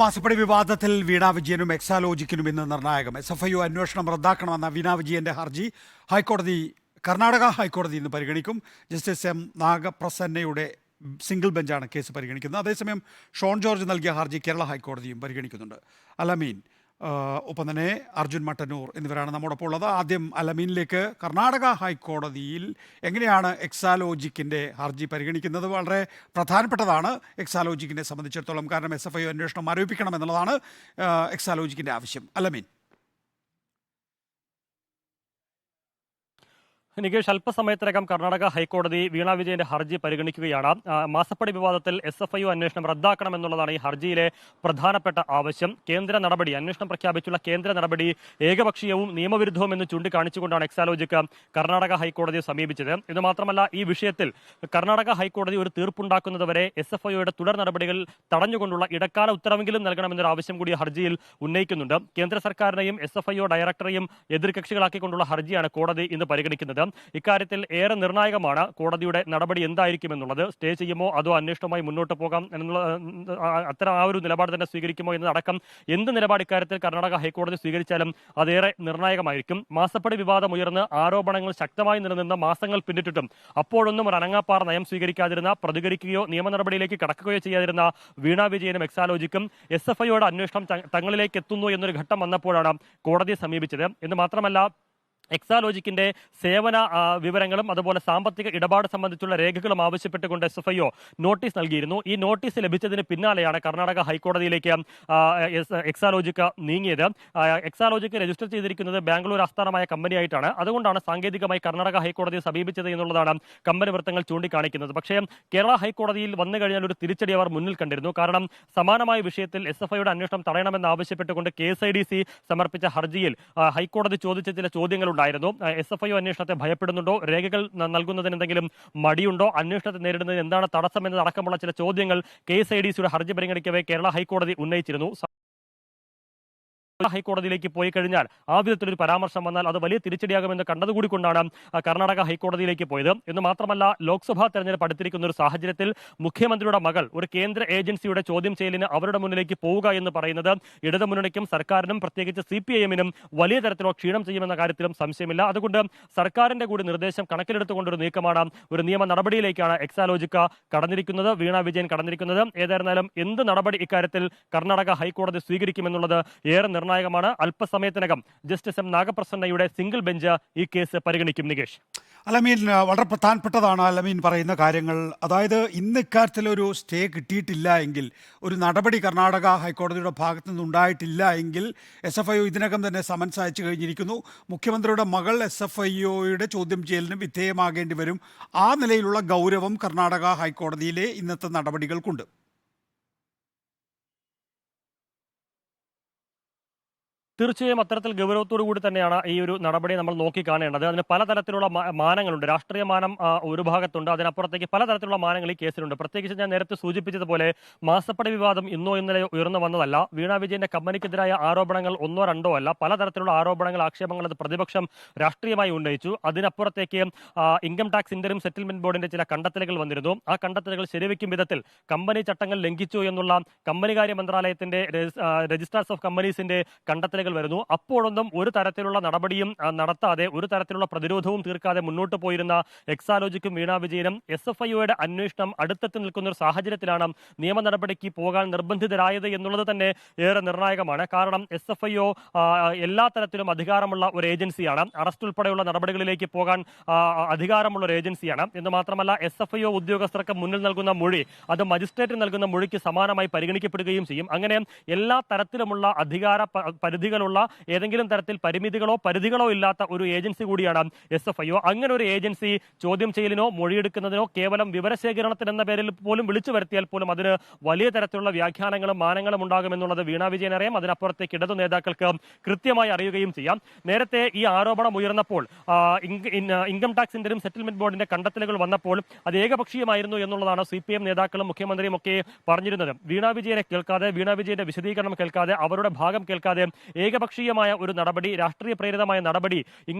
മാസപ്പടി വിവാദത്തിൽ വീണ വിജയനും എക്സാലോജിക്കിനും ഇന്ന് നിർണായകം. SFIO അന്വേഷണം റദ്ദാക്കണമെന്ന വീണ വിജയന്റെ ഹർജി കർണാടക ഹൈക്കോടതി ഇന്ന് പരിഗണിക്കും. ജസ്റ്റിസ് എം നാഗപ്രസന്നയുടെ സിംഗിൾ ബെഞ്ചാണ് കേസ് പരിഗണിക്കുന്നത്. അതേസമയം ഷോൺ ജോർജ് നൽകിയ ഹർജി കേരള ഹൈക്കോടതിയും പരിഗണിക്കുന്നുണ്ട്. അലമീൻ, ഒപ്പം തന്നെ അർജുൻ മട്ടന്നൂർ എന്നിവരാണ് നമ്മോടൊപ്പം ഉള്ളത്. ആദ്യം അലമീനിലേക്ക്. കർണാടക ഹൈക്കോടതിയിൽ എങ്ങനെയാണ് എക്സാലോജിക്കിൻ്റെ ഹർജി പരിഗണിക്കുന്നത്? വളരെ പ്രധാനപ്പെട്ടതാണ് എക്സാലോജിക്കിനെ സംബന്ധിച്ചിടത്തോളം. കാരണം SFIO അന്വേഷണം ആരോപിക്കണം എന്നുള്ളതാണ് എക്സാലോജിക്കിൻ്റെ ആവശ്യം. അലമീൻ. നികേഷ്, അല്പസമയത്തിനകം കർണാടക ഹൈക്കോടതി വീണ വിജയന്റെ ഹർജി പരിഗണിക്കുകയാണ്. മാസപ്പടി വിവാദത്തിൽ SFIO അന്വേഷണം റദ്ദാക്കണമെന്നുള്ളതാണ് ഈ ഹർജിയിലെ പ്രധാനപ്പെട്ട ആവശ്യം. കേന്ദ്ര നടപടി, അന്വേഷണം പ്രഖ്യാപിച്ചുള്ള കേന്ദ്ര നടപടി ഏകപക്ഷീയവും നിയമവിരുദ്ധവും എന്ന് ചൂണ്ടിക്കാണിച്ചുകൊണ്ടാണ് എക്സാലോജിക്ക് കർണാടക ഹൈക്കോടതിയെ സമീപിച്ചത്. ഇത് മാത്രമല്ല, ഈ വിഷയത്തിൽ കർണാടക ഹൈക്കോടതി ഒരു തീർപ്പുണ്ടാക്കുന്നതുവരെ SFIOയുടെ തുടർ നടപടികൾ തടഞ്ഞുകൊണ്ടുള്ള ഇടക്കാല ഉത്തരവെങ്കിലും നൽകണമെന്നൊരു ആവശ്യം കൂടി ഹർജിയിൽ ഉന്നയിക്കുന്നുണ്ട്. കേന്ദ്ര സർക്കാരിനെയും SFIO ഡയറക്ടറെയും എതിർകക്ഷികളാക്കിക്കൊണ്ടുള്ള ഹർജിയാണ് കോടതി ഇന്ന് പരിഗണിക്കുന്നത്. ഇക്കാര്യത്തിൽ ഏറെ നിർണായകമാണ് കോടതിയുടെ നടപടി എന്തായിരിക്കുമെന്നുള്ളത്. സ്റ്റേ ചെയ്യുമോ അതോ അന്വേഷണവുമായി മുന്നോട്ട് പോകാം എന്നുള്ള ആ ഒരു നിലപാട് തന്നെ സ്വീകരിക്കുമോ എന്നതടക്കം എന്ത് നിലപാട് ഇക്കാര്യത്തിൽ കർണാടക ഹൈക്കോടതി സ്വീകരിച്ചാലും അതേറെ നിർണായകമായിരിക്കും. മാസപ്പടി വിവാദം ഉയർന്ന് ആരോപണങ്ങൾ ശക്തമായി നിലനിന്ന മാസങ്ങൾ പിന്നിട്ടിട്ടും അപ്പോഴൊന്നും ഒരു അനങ്ങാപ്പാറ നയം സ്വീകരിക്കാതിരുന്ന, പ്രതികരിക്കുകയോ നിയമ നടപടിയിലേക്ക് കടക്കുകയോ ചെയ്യാതിരുന്ന വീണ വിജയനും എക്സാലോജിക്കും SFIOയുടെ അന്വേഷണം തങ്ങളിലേക്ക് എത്തുന്നു എന്നൊരു ഘട്ടം വന്നപ്പോഴാണ് കോടതിയെ സമീപിച്ചത്. എന്ന് മാത്രമല്ല, എക്സാലോജിക്കിന്റെ സേവന വിവരങ്ങളും അതുപോലെ സാമ്പത്തിക ഇടപാട് സംബന്ധിച്ചുള്ള രേഖകളും ആവശ്യപ്പെട്ടുകൊണ്ട് SFIO നോട്ടീസ് നൽകിയിരുന്നു. ഈ നോട്ടീസ് ലഭിച്ചതിന് പിന്നാലെയാണ് കർണാടക ഹൈക്കോടതിയിലേക്ക് എക്സാലോജിക്ക് നീങ്ങിയത്. എക്സാലോജിക്ക് രജിസ്റ്റർ ചെയ്തിരിക്കുന്നത് ബാംഗ്ലൂർ ആസ്ഥാനമായ കമ്പനിയായിട്ടാണ്. അതുകൊണ്ടാണ് സാങ്കേതികമായി കർണാടക ഹൈക്കോടതിയെ സമീപിച്ചത് എന്നുള്ളതാണ് കമ്പനി വൃത്തങ്ങൾ ചൂണ്ടിക്കാണിക്കുന്നത്. പക്ഷേ കേരള ഹൈക്കോടതിയിൽ വന്നു കഴിഞ്ഞാൽ ഒരു തിരിച്ചടി അവർ മുന്നിൽ കണ്ടിരുന്നു. കാരണം സമാനമായ വിഷയത്തിൽ SFIOയുടെ അന്വേഷണം തടയണമെന്ന് ആവശ്യപ്പെട്ടുകൊണ്ട് KSIDC സമർപ്പിച്ച ഹർജിയിൽ ഹൈക്കോടതി ചോദിച്ച ചില ചോദ്യങ്ങൾ ഉണ്ടായിരുന്നു. SFIO അന്വേഷണത്തെ ഭയപ്പെടുന്നുണ്ടോ, രേഖകൾ നൽകുന്നതിന് എന്തെങ്കിലും മടിയുണ്ടോ, അന്വേഷണത്തെ നേരിടുന്നതിന് എന്താണ് തടസ്സം എന്നതടക്കമുള്ള ചില ചോദ്യങ്ങൾ KSIDCയുടെ ഹർജി പരിഗണിക്കവേ കേരള ഹൈക്കോടതി ഉന്നയിച്ചിരുന്നു. ഹൈക്കോടതിയിലേക്ക് പോയി കഴിഞ്ഞാൽ ആ വിധത്തിലൊരു പരാമർശം വന്നാൽ അത് വലിയ തിരിച്ചടിയാകുമെന്ന് കണ്ടതുകൂടി കൊണ്ടാണ് കർണാടക ഹൈക്കോടതിയിലേക്ക് പോയത്. എന്ന് മാത്രമല്ല, ലോക്സഭാ തെരഞ്ഞെടുപ്പ് അടുത്തിരിക്കുന്ന ഒരു സാഹചര്യത്തിൽ മുഖ്യമന്ത്രിയുടെ മകൾ ഒരു കേന്ദ്ര ഏജൻസിയുടെ ചോദ്യം ചെയ്യലിന് അവരുടെ മുന്നിലേക്ക് പോവുക എന്ന് പറയുന്നത് ഇടതുമുന്നണിക്കും സർക്കാരിനും പ്രത്യേകിച്ച് CPIM-നും വലിയ തരത്തിലുള്ള ക്ഷീണം ചെയ്യുമെന്ന കാര്യത്തിലും സംശയമില്ല. അതുകൊണ്ട് സർക്കാരിന്റെ കൂടി നിർദ്ദേശം കണക്കിലെടുത്തുകൊണ്ടൊരു നീക്കമാണ്, ഒരു നിയമ നടപടിയിലേക്കാണ് എക്സാലോജിക്ക കടന്നിരിക്കുന്നത്, വീണ വിജയൻ കടന്നിരിക്കുന്നത്. ഏതായിരുന്നാലും എന്ത് നടപടി ഇക്കാര്യത്തിൽ കർണാടക ഹൈക്കോടതി സ്വീകരിക്കുമെന്നുള്ളത് ഏറെ നിർണായകമാണ്. അല്പസമയത്തിനകം ജസ്റ്റിസ് എം നാഗപ്രസന്നയുടെ സിംഗിൾ ബെഞ്ച് ഈ കേസ് പരിഗണിക്കും. നികേഷ്, അലമീൻ, വളരെ പ്രധാനപ്പെട്ടതാണ് അലമീൻ പറയുന്ന കാര്യങ്ങൾ. അതായത് ഇന്ന് ഇക്കാര്യത്തിലൊരു സ്റ്റേ കിട്ടിയിട്ടില്ല എങ്കിൽ, ഒരു നടപടി കർണാടക ഹൈക്കോടതിയുടെ ഭാഗത്തു നിന്നുണ്ടായിട്ടില്ല എങ്കിൽ SFIO ഇതിനകം തന്നെ സമൻസ് അയച്ചു കഴിഞ്ഞിരിക്കുന്നു. മുഖ്യമന്ത്രിയുടെ മകൾ SFIOയുടെ ചോദ്യം ചെയ്യലിന് വിധേയമാകേണ്ടി വരും. ആ നിലയിലുള്ള ഗൗരവം കർണാടക ഹൈക്കോടതിയിലെ ഇന്നത്തെ നടപടികൾക്കുണ്ട്. തീർച്ചയായും അത്തരത്തിൽ ഗൗരവത്തോടു കൂടി തന്നെയാണ് ഈ ഒരു നടപടി നമ്മൾ നോക്കിക്കാണേണ്ടത്. അതിന് പലതരത്തിലുള്ള മാനങ്ങളുണ്ട്. രാഷ്ട്രീയ മാനം ഒരു ഭാഗത്തുണ്ട്, അതിനപ്പുറത്തേക്ക് പലതരത്തിലുള്ള മാനങ്ങൾ ഈ കേസിലുണ്ട്. പ്രത്യേകിച്ച് ഞാൻ നേരത്തെ സൂചിപ്പിച്ചതുപോലെ മാസപ്പടി വിവാദം ഇന്നോ ഇന്നലെ ഉയർന്നു വന്നതല്ല. വീണ വിജയന്റെ കമ്പനിക്കെതിരായ ആരോപണങ്ങൾ ഒന്നോ രണ്ടോ അല്ല, പലതരത്തിലുള്ള ആരോപണങ്ങൾ, ആക്ഷേപങ്ങൾ അത് പ്രതിപക്ഷം രാഷ്ട്രീയമായി ഉന്നയിച്ചു. അതിനപ്പുറത്തേക്ക് ഇൻകം ടാക്സ് ഇന്ററിം സെറ്റിൽമെന്റ് ബോർഡിന്റെ ചില കണ്ടെത്തലുകൾ വന്നിരുന്നു. ആ കണ്ടെത്തലുകൾ ശരിവെക്കും വിധത്തിൽ കമ്പനി ചട്ടങ്ങൾ ലംഘിച്ചു എന്നുള്ള കമ്പനികാര്യ മന്ത്രാലയത്തിന്റെ രജിസ്ട്രാർസ് ഓഫ് കമ്പനീസിന്റെ കണ്ടെത്തലുകൾ വരുന്നു. അപ്പോഴൊന്നും ഒരു തരത്തിലുള്ള നടപടിയും നടത്താതെ, ഒരു തരത്തിലുള്ള പ്രതിരോധവും തീർക്കാതെ മുന്നോട്ട് പോയിരുന്ന എക്സാലോജിക്കും വീണ വിജയനും SFIOയുടെ അന്വേഷണം അടുത്തെത്തി നിൽക്കുന്ന ഒരു സാഹചര്യത്തിലാണ് നിയമ നടപടിക്ക് പോകാൻ നിർബന്ധിതരായത് എന്നുള്ളത് തന്നെ ഏറെ നിർണായകമാണ്. കാരണം SFIO എല്ലാ തരത്തിലും അധികാരമുള്ള ഒരു ഏജൻസിയാണ്. അറസ്റ്റ് ഉൾപ്പെടെയുള്ള നടപടികളിലേക്ക് പോകാൻ അധികാരമുള്ള ഒരു ഏജൻസിയാണ്. എന്ന് മാത്രമല്ല, SFIO ഉദ്യോഗസ്ഥർക്ക് മുന്നിൽ നൽകുന്ന മൊഴി അത് മജിസ്ട്രേറ്റ് നൽകുന്ന മൊഴിക്ക് സമാനമായി പരിഗണിക്കപ്പെടുകയും ചെയ്യും. അങ്ങനെ എല്ലാ തരത്തിലുമുള്ള അധികാര പരിധികളുള്ള, ഏതെങ്കിലും തരത്തിൽ പരിധികളോ ഇല്ലാത്ത ഒരു ഏജൻസി കൂടിയാണ് SFIO. അങ്ങനെ ഒരു ഏജൻസി ചോദ്യം ചെയ്യലിനോ മൊഴിയെടുക്കുന്നതിനോ കേവലം വിവരശേഖരണത്തിന് എന്ന പേരിൽ പോലും വിളിച്ചു വരുത്തിയാൽ പോലും അതിന് വലിയ തരത്തിലുള്ള വ്യാഖ്യാനങ്ങളും മാനങ്ങളും ഉണ്ടാകുമെന്നുള്ളത് വീണ വിജയൻ അറിയാം. അതിനപ്പുറത്തേക്ക് ഇടതു നേതാക്കൾക്ക് കൃത്യമായി അറിയുകയും ചെയ്യാം. നേരത്തെ ഈ ആരോപണം ഉയർന്നപ്പോൾ, ഇൻകം ടാക്സ് ഇന്ററിം സെറ്റിൽമെന്റ് ബോർഡിന്റെ കണ്ടെത്തലുകൾ വന്നപ്പോൾ അത് ഏകപക്ഷീയമായിരുന്നു എന്നുള്ളതാണ് CPM നേതാക്കളും മുഖ്യമന്ത്രിയും ഒക്കെ പറഞ്ഞിരുന്നത്. വീണ വിജയനെ കേൾക്കാതെ, വീണ വിജയന്റെ വിശദീകരണം കേൾക്കാതെ, അവരുടെ ഭാഗം കേൾക്കാതെ ഏകപക്ഷീയമായ ഒരു നടപടി, രാഷ്ട്രീയ പ്രേരിതമായ നടപടി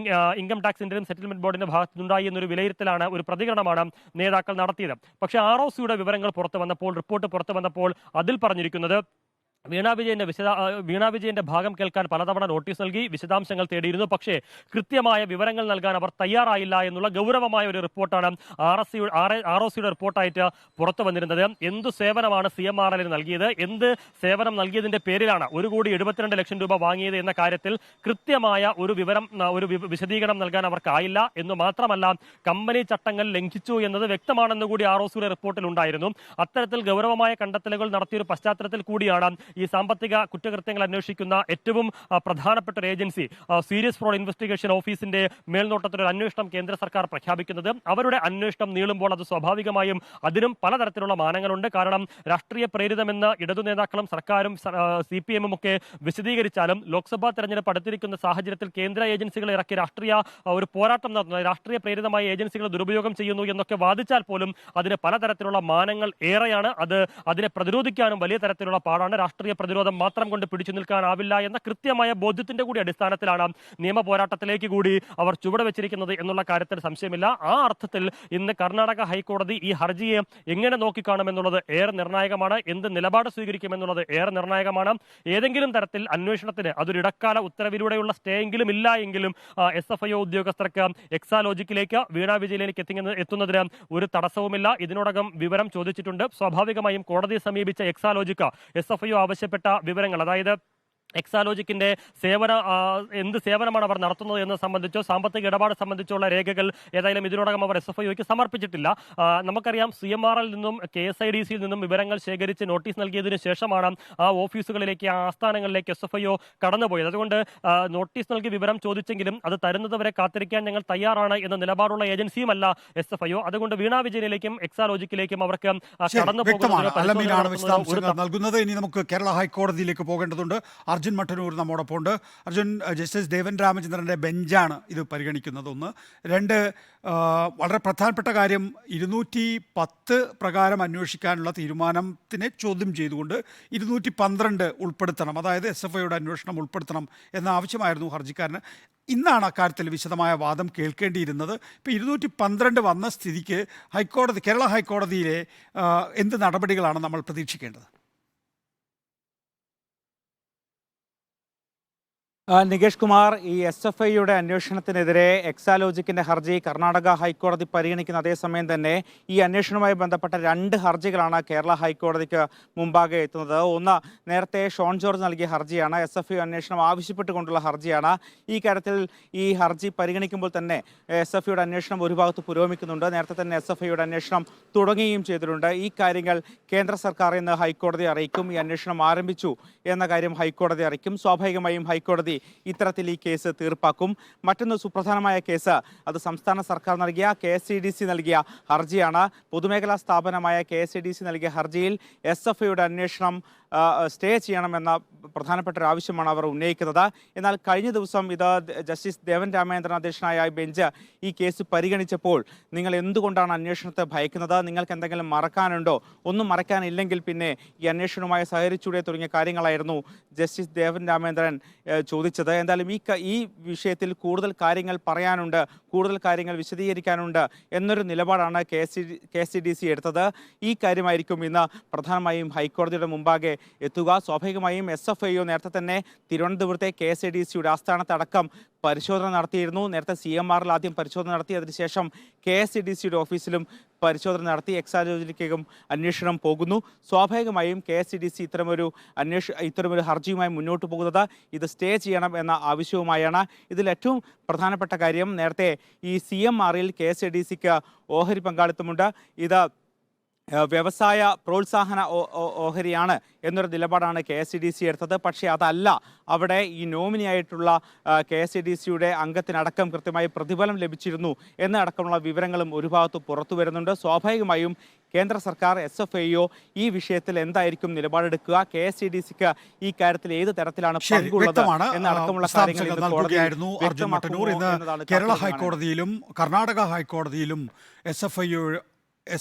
ഇൻകം ടാക്സ് ഇന്ററിം സെറ്റിൽമെന്റ് ബോർഡിന്റെ ഭാഗത്തുനിന്നുണ്ടായി എന്നൊരു വിലയിരുത്തലാണ്, ഒരു പ്രതികരണമാണ് നേതാക്കൾ നടത്തിയത്. പക്ഷേ ROCയുടെ വിവരങ്ങൾ പുറത്തു വന്നപ്പോൾ, റിപ്പോർട്ട് പുറത്തു വന്നപ്പോൾ അതിൽ പറഞ്ഞിരിക്കുന്നത് വീണ വിജയന്റെ ഭാഗം കേൾക്കാൻ പലതവണ നോട്ടീസ് നൽകി വിശദാംശങ്ങൾ തേടിയിരുന്നു. പക്ഷേ കൃത്യമായ വിവരങ്ങൾ നൽകാൻ അവർ തയ്യാറായില്ല എന്നുള്ള ഗൗരവമായ ഒരു റിപ്പോർട്ടാണ് ROCയുടെ റിപ്പോർട്ടായിട്ട് പുറത്തു വന്നിരുന്നത്. എന്തു സേവനമാണ് CMRL നൽകിയത്, എന്ത് സേവനം നൽകിയതിന്റെ പേരിലാണ് 1,72 ലക്ഷം രൂപ വാങ്ങിയത് എന്ന കാര്യത്തിൽ കൃത്യമായ ഒരു വിശദീകരണം നൽകാൻ അവർക്കായില്ല എന്ന് മാത്രമല്ല, കമ്പനി ചട്ടങ്ങൾ ലംഘിച്ചു എന്നത് വ്യക്തമാണെന്ന് കൂടി ROCയുടെ റിപ്പോർട്ടിൽ ഉണ്ടായിരുന്നു. അത്തരത്തിൽ ഗൗരവമായ കണ്ടെത്തലുകൾ നടത്തിയൊരു പശ്ചാത്തലത്തിൽ കൂടിയാണ് ഈ സാമ്പത്തിക കുറ്റകൃത്യങ്ങൾ അന്വേഷിക്കുന്ന ഏറ്റവും പ്രധാനപ്പെട്ട ഒരു ഏജൻസി സീരിയസ് ഫ്രോഡ് ഇൻവെസ്റ്റിഗേഷൻ ഓഫീസിന്റെ മേൽനോട്ടത്തിൽ ഒരു അന്വേഷണം കേന്ദ്ര സർക്കാർ പ്രഖ്യാപിക്കുന്നത്. അവരുടെ അന്വേഷണം നീളുമ്പോൾ അത് സ്വാഭാവികമായും അതിനും പലതരത്തിലുള്ള മാനങ്ങളുണ്ട്. കാരണം രാഷ്ട്രീയ പ്രേരിതമെന്ന് ഇടതു നേതാക്കളും സർക്കാരും CPM ഒക്കെ വിശദീകരിച്ചാലും ലോക്സഭാ തെരഞ്ഞെടുപ്പ് അടുത്തിരിക്കുന്ന സാഹചര്യത്തിൽ കേന്ദ്ര ഏജൻസികളെ ഇറക്കി രാഷ്ട്രീയ ഒരു പോരാട്ടം നടത്തുന്നത്, രാഷ്ട്രീയ പ്രേരിതമായ ഏജൻസികൾ ദുരുപയോഗം ചെയ്യുന്നു എന്നൊക്കെ വാദിച്ചാൽ പോലും അതിന് പലതരത്തിലുള്ള മാനങ്ങൾ ഏറെയാണ്. അതിനെ പ്രതിരോധിക്കാനും വലിയ തരത്തിലുള്ള പാടാണ്. രാഷ്ട്രീയ പ്രതിരോധം മാത്രം കൊണ്ട് പിടിച്ചു നിൽക്കാനാവില്ല എന്ന കൃത്യമായ ബോധ്യത്തിന്റെ കൂടി അടിസ്ഥാനത്തിലാണ് നിയമ പോരാട്ടത്തിലേക്ക് കൂടി അവർ ചുവടുവെച്ചിരിക്കുന്നത് എന്നുള്ള കാര്യത്തിൽ സംശയമില്ല. ആ അർത്ഥത്തിൽ ഇന്ന് കർണാടക ഹൈക്കോടതി ഈ ഹർജിയെ എങ്ങനെ നോക്കിക്കാണുമെന്നുള്ളത് ഏറെ നിർണായകമാണ്. എന്ത് നിലപാട് സ്വീകരിക്കുമെന്നുള്ളത് ഏറെ നിർണായകമാണ്. ഏതെങ്കിലും തരത്തിൽ അന്വേഷണത്തിന് അതൊരു ഇടക്കാല ഉത്തരവിലൂടെയുള്ള സ്റ്റേ എങ്കിലും ഇല്ല എങ്കിലും SFIO ഉദ്യോഗസ്ഥർക്ക് എക്സാലോജിക്കിലേക്ക് വീണ വിജയനിലേക്ക് എത്തുന്നതിന് ഒരു തടസ്സവുമില്ല. ഇതിനോടകം വിവരം ചോദിച്ചിട്ടുണ്ട്. സ്വാഭാവികമായും കോടതിയെ സമീപിച്ച എക്സാലോജിക്ക് SFIO ആവശ്യപ്പെട്ട വിവരങ്ങൾ, അതായത് എക്സാലോജിക്കിന്റെ എന്ത് സേവനമാണ് അവർ നടത്തുന്നത് എന്ന് സംബന്ധിച്ചോ സാമ്പത്തിക ഇടപാട് സംബന്ധിച്ചുള്ള രേഖകൾ ഏതായാലും ഇതിനോടകം അവർ SFIOയ്ക്ക് സമർപ്പിച്ചിട്ടില്ല. നമുക്കറിയാം CMRL നിന്നും KSIDCയിൽ നിന്നും വിവരങ്ങൾ ശേഖരിച്ച് നോട്ടീസ് നൽകിയതിനു ശേഷമാണ് ആ ഓഫീസുകളിലേക്ക്, ആ ആസ്ഥാനങ്ങളിലേക്ക് SFIO കടന്നുപോയത്. അതുകൊണ്ട് നോട്ടീസ് നൽകി വിവരം ചോദിച്ചെങ്കിലും അത് തരുന്നതുവരെ കാത്തിരിക്കാൻ ഞങ്ങൾ തയ്യാറാണ് എന്ന നിലപാടുള്ള ഏജൻസിയുമല്ല SFIO. അതുകൊണ്ട് വീണ വിജയനിലേക്കും എക്സാലോജിക്കിലേക്കും അവർക്ക് കടന്നു നൽകുന്നത്. ഇനി നമുക്ക് കേരള ഹൈക്കോടതിയിലേക്ക് പോകേണ്ടതുണ്ട്. അർജുൻ മട്ടന്നൂർ നമ്മോടൊപ്പം ഉണ്ട്. അർജുൻ, ജസ്റ്റിസ് ദേവൻ രാമചന്ദ്രൻ്റെ ബെഞ്ചാണ് ഇത് പരിഗണിക്കുന്നത്. ഒന്ന്. രണ്ട്, വളരെ പ്രധാനപ്പെട്ട കാര്യം 210 പ്രകാരം അന്വേഷിക്കാനുള്ള തീരുമാനത്തിനെ ചോദ്യം ചെയ്തുകൊണ്ട് 212 ഉൾപ്പെടുത്തണം, അതായത് SFIOയുടെ അന്വേഷണം ഉൾപ്പെടുത്തണം എന്ന ആവശ്യമായിരുന്നു ഹർജിക്കാരന്. ഇന്നാണ് അക്കാര്യത്തിൽ വിശദമായ വാദം കേൾക്കേണ്ടിയിരുന്നത്. ഇപ്പോൾ 212 വന്ന സ്ഥിതിക്ക് കേരള ഹൈക്കോടതിയിലെ എന്ത് നടപടികളാണ് നമ്മൾ പ്രതീക്ഷിക്കേണ്ടത്? നികേഷ് കുമാർ, ഈ SFIയുടെ അന്വേഷണത്തിനെതിരെ എക്സാലോജിക്കിന്റെ ഹർജി കർണാടക ഹൈക്കോടതി പരിഗണിക്കുന്ന അതേസമയം തന്നെ ഈ അന്വേഷണവുമായി ബന്ധപ്പെട്ട 2 ഹർജികളാണ് കേരള ഹൈക്കോടതിക്ക് മുമ്പാകെ എത്തുന്നത്. ഒന്ന്, നേരത്തെ ഷോൺ ജോർജ് നൽകിയ ഹർജിയാണ്. SFIO അന്വേഷണം ആവശ്യപ്പെട്ടുകൊണ്ടുള്ള ഹർജിയാണ്. ഈ കാര്യത്തിൽ ഈ ഹർജി പരിഗണിക്കുമ്പോൾ തന്നെ SFIയുടെ അന്വേഷണം ഒരു ഭാഗത്ത് പുരോഗമിക്കുന്നുണ്ട്. നേരത്തെ തന്നെ SFIയുടെ അന്വേഷണം തുടങ്ങുകയും ചെയ്തിട്ടുണ്ട്. ഈ കാര്യങ്ങൾ കേന്ദ്ര സർക്കാർ ഇന്ന് ഹൈക്കോടതി അറിയിക്കും. ഈ അന്വേഷണം ആരംഭിച്ചു എന്ന കാര്യം ഹൈക്കോടതി അറിയിക്കും. സ്വാഭാവികമായും ഹൈക്കോടതി ഇത്തരത്തിൽ ഈ കേസ് തീർപ്പാക്കും. മറ്റൊന്ന് സുപ്രധാനമായ കേസ്, അത് സംസ്ഥാന സർക്കാർ നൽകിയ KSCDC നൽകിയ ഹർജിയാണ്. പൊതുമേഖലാ സ്ഥാപനമായ KSCDC നൽകിയ ഹർജിയിൽ SFIയുടെ അന്വേഷണം സ്റ്റേ ചെയ്യണമെന്ന പ്രധാനപ്പെട്ട ഒരു ആവശ്യമാണ് അവർ ഉന്നയിക്കുന്നത്. എന്നാൽ കഴിഞ്ഞ ദിവസം ഇത് ജസ്റ്റിസ് ദേവൻ രാമചന്ദ്രൻ അധ്യക്ഷനായ ബെഞ്ച് ഈ കേസ് പരിഗണിച്ചപ്പോൾ നിങ്ങൾ എന്തുകൊണ്ടാണ് അന്വേഷണത്തെ ഭയക്കുന്നത്, നിങ്ങൾക്ക് എന്തെങ്കിലും മറക്കാനുണ്ടോ, ഒന്നും മറക്കാനില്ലെങ്കിൽ പിന്നെ ഈ അന്വേഷണവുമായി സഹകരിച്ചൂടെ തുടങ്ങിയ കാര്യങ്ങളായിരുന്നു ജസ്റ്റിസ് ദേവൻ രാമചന്ദ്രൻ ചോദിച്ചത്. എന്തായാലും ഈ വിഷയത്തിൽ കൂടുതൽ കാര്യങ്ങൾ പറയാനുണ്ട്, കൂടുതൽ കാര്യങ്ങൾ വിശദീകരിക്കാനുണ്ട് എന്നൊരു നിലപാടാണ് KSCDC എടുത്തത്. ഈ കാര്യമായിരിക്കും ഇന്ന് പ്രധാനമായും ഹൈക്കോടതിയുടെ മുമ്പാകെ എത്തുക. സ്വാഭാവികമായും SFIO നേരത്തെ തന്നെ തിരുവനന്തപുരത്തെ KSCDCയുടെ ആസ്ഥാനത്തടക്കം പരിശോധന നടത്തിയിരുന്നു. നേരത്തെ CMRL ആദ്യം പരിശോധന നടത്തി, അതിനുശേഷം KSCDCയുടെ ഓഫീസിലും പരിശോധന നടത്തി. എക്സാലോജിക്കും അന്വേഷണം പോകുന്നു. സ്വാഭാവികമായും KSCDC ഇത്തരമൊരു ഹർജിയുമായി മുന്നോട്ട് പോകുന്നത് ഇത് സ്റ്റേ ചെയ്യണം എന്ന ആവശ്യവുമായാണ്. ഇതിൽ ഏറ്റവും പ്രധാനപ്പെട്ട കാര്യം, നേരത്തെ ഈ CMRL KSCDCക്ക് ഓഹരി പങ്കാളിത്തമുണ്ട്. ഇത് വ്യവസായ പ്രോത്സാഹന ഓഹരിയാണ് എന്നൊരു നിലപാടാണ് KSCDC എടുത്തത്. പക്ഷേ അതല്ല, അവിടെ ഈ നോമിനിയായിട്ടുള്ള KSCDCയുടെ അംഗത്തിനടക്കം കൃത്യമായി പ്രതിഫലം ലഭിച്ചിരുന്നു എന്നടക്കമുള്ള വിവരങ്ങളും ഒരു ഭാഗത്ത് പുറത്തു വരുന്നുണ്ട്. സ്വാഭാവികമായും കേന്ദ്ര സർക്കാർ SFIO ഈ വിഷയത്തിൽ എന്തായിരിക്കും നിലപാടെടുക്കുക, KSCDCക്ക് ഈ കാര്യത്തിൽ ഏത് തരത്തിലാണ് പങ്കുള്ളത് എന്നടക്കമുള്ള നൽകുകയായിരുന്നു അർജുൻ മട്ടന്നൂർ. ഇന്ന് കേരള ഹൈക്കോടതിയിലും കർണാടക ഹൈക്കോടതിയിലും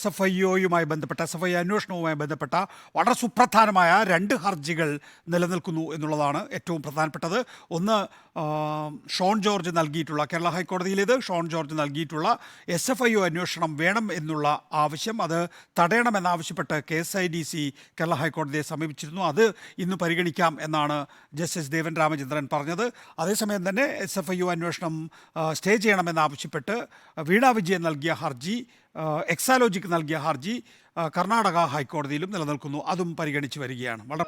SFIOയുമായി ബന്ധപ്പെട്ട SFIO അന്വേഷണവുമായി ബന്ധപ്പെട്ട വളരെ സുപ്രധാനമായ 2 ഹർജികൾ നിലനിൽക്കുന്നു എന്നുള്ളതാണ് ഏറ്റവും പ്രധാനപ്പെട്ടത്. ഒന്ന്, ഷോൺ ജോർജ് നൽകിയിട്ടുള്ള കേരള ഹൈക്കോടതിയിലേത് ഷോൺ ജോർജ് നൽകിയിട്ടുള്ള SFIO അന്വേഷണം വേണം എന്നുള്ള ആവശ്യം, അത് തടയണമെന്നാവശ്യപ്പെട്ട് KSIDC കേരള ഹൈക്കോടതിയെ സമീപിച്ചിരുന്നു. അത് ഇന്ന് പരിഗണിക്കാം എന്നാണ് ജസ്റ്റിസ് ദേവൻ രാമചന്ദ്രൻ പറഞ്ഞത്. അതേസമയം തന്നെ SFIO അന്വേഷണം സ്റ്റേ ചെയ്യണമെന്നാവശ്യപ്പെട്ട് വീണ വിജയൻ നൽകിയ ഹർജി, എക്സാലോജിക്ക് നൽകിയ ഹർജി കർണാടക ഹൈക്കോടതിയിലും നിലനിൽക്കുന്നു. അതും പരിഗണിച്ചു വരികയാണ്. വളരെ